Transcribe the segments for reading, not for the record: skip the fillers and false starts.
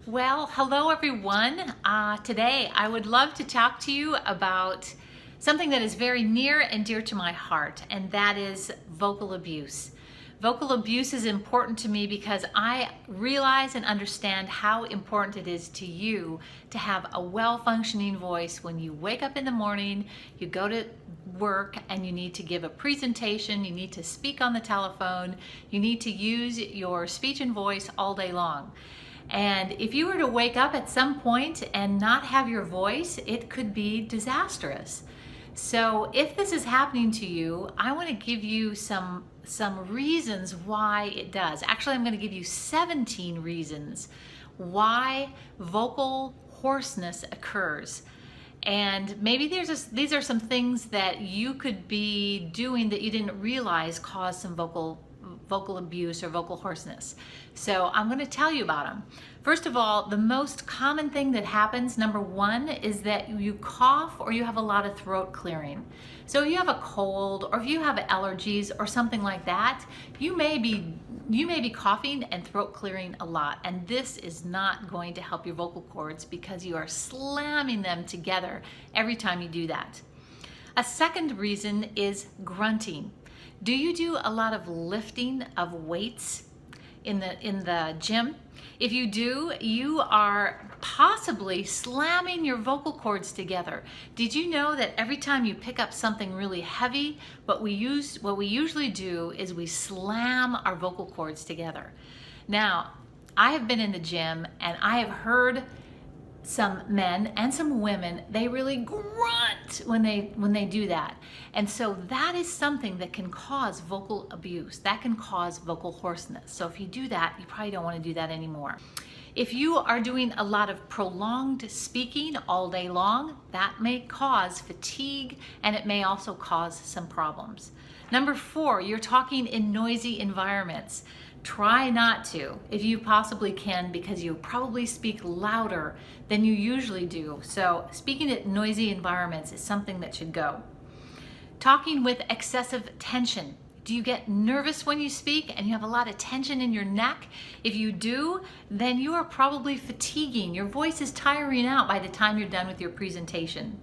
Well, hello everyone. Today I would love to talk to you about something that is very near and dear to my heart, and that is vocal abuse. Vocal abuse is important to me because I realize and understand how important it is to you to have a well-functioning voice when you wake up in the morning, you go to work, and you need to give a presentation, you need to speak on the telephone, you need to use your speech and voice all day long. And if you were to wake up at some point and not have your voice, it could be disastrous. So if this is happening to you, I want to give you some reasons why it does. Actually, I'm going to give you 17 reasons why vocal hoarseness occurs. And maybe these are some things that you could be doing that you didn't realize cause some vocal abuse or vocal hoarseness. So I'm going to tell you about them. First of all, the most common thing that happens, number one, is that you cough or you have a lot of throat clearing. So if you have a cold or if you have allergies or something like that, you may be coughing and throat clearing a lot, and this is not going to help your vocal cords because you are slamming them together every time you do that. A second reason is grunting. Do you do a lot of lifting of weights in the gym? If you do, you are possibly slamming your vocal cords together. Did you know that every time you pick up something really heavy, what we usually do is we slam our vocal cords together? Now, I have been in the gym and I have heard some men and some women, they really grunt when they do that. And so that is something that can cause vocal abuse. That can cause vocal hoarseness. So if you do that, you probably don't want to do that anymore. If you are doing a lot of prolonged speaking all day long, that may cause fatigue, and it may also cause some problems. Number 4, you're talking in noisy environments. Try not to, if you possibly can, because you probably speak louder than you usually do. So speaking at noisy environments is something that should go. Talking with excessive tension. Do you get nervous when you speak and you have a lot of tension in your neck? If you do, then you are probably fatiguing. Your voice is tiring out by the time you're done with your presentation.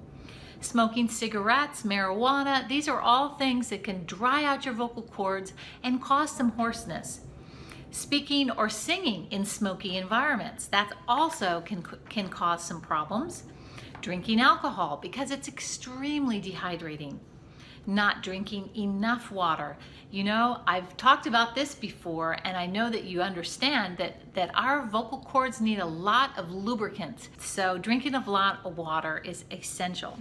Smoking cigarettes, marijuana, these are all things that can dry out your vocal cords and cause some hoarseness. Speaking or singing in smoky environments, that also can cause some problems. Drinking alcohol because it's extremely dehydrating. Not drinking enough water. You know, I've talked about this before, and I know that you understand that our vocal cords need a lot of lubricant. So drinking a lot of water is essential.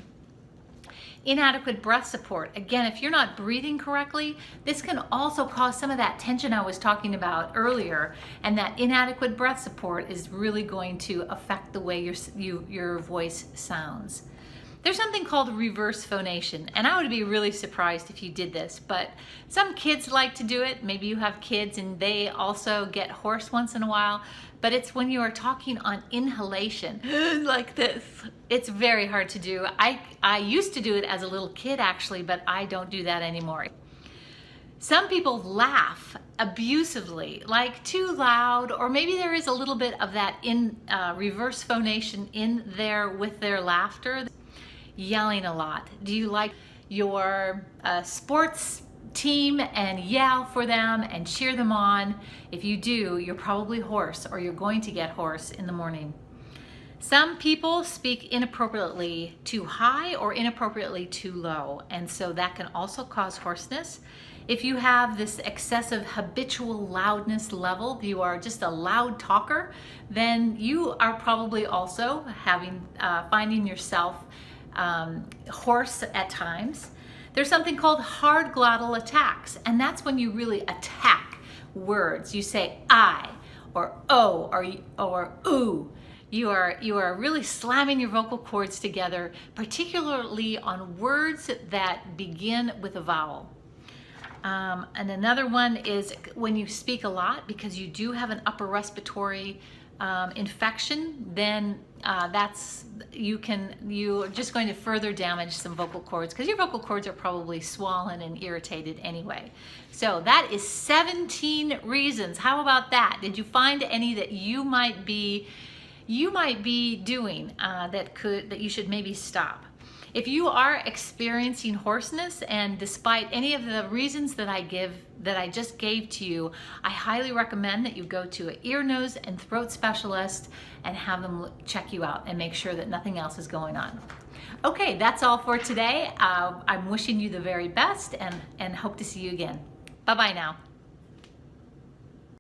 Inadequate breath support. Again, if you're not breathing correctly, this can also cause some of that tension I was talking about earlier, and that inadequate breath support is really going to affect the way your voice sounds. There's something called reverse phonation, and I would be really surprised if you did this, but some kids like to do it. Maybe you have kids and they also get hoarse once in a while, but it's when you are talking on inhalation, like this. It's very hard to do. I used to do it as a little kid actually, but I don't do that anymore. Some people laugh abusively, like too loud, or maybe there is a little bit of that reverse phonation in there with their laughter. Yelling a lot. Do you like your sports team and yell for them and cheer them on? If you do, you're probably hoarse, or you're going to get hoarse in the morning. Some people speak inappropriately too high or inappropriately too low, and so that can also cause hoarseness. If you have this excessive habitual loudness level, you are just a loud talker, then you are probably also finding yourself hoarse at times. There's something called hard glottal attacks, and that's when you really attack words. You say I or O or ooh. You are really slamming your vocal cords together, particularly on words that begin with a vowel. And another one is when you speak a lot because you do have an upper respiratory infection, then you're just going to further damage some vocal cords because your vocal cords are probably swollen and irritated anyway. So that is 17 reasons. How about that? Did you find any that you might be you might be doing that you should maybe stop. If you are experiencing hoarseness, and despite any of the reasons that I just gave to you, I highly recommend that you go to an ear, nose, and throat specialist and have them check you out and make sure that nothing else is going on. Okay, that's all for today. I'm wishing you the very best and hope to see you again. Bye-bye now.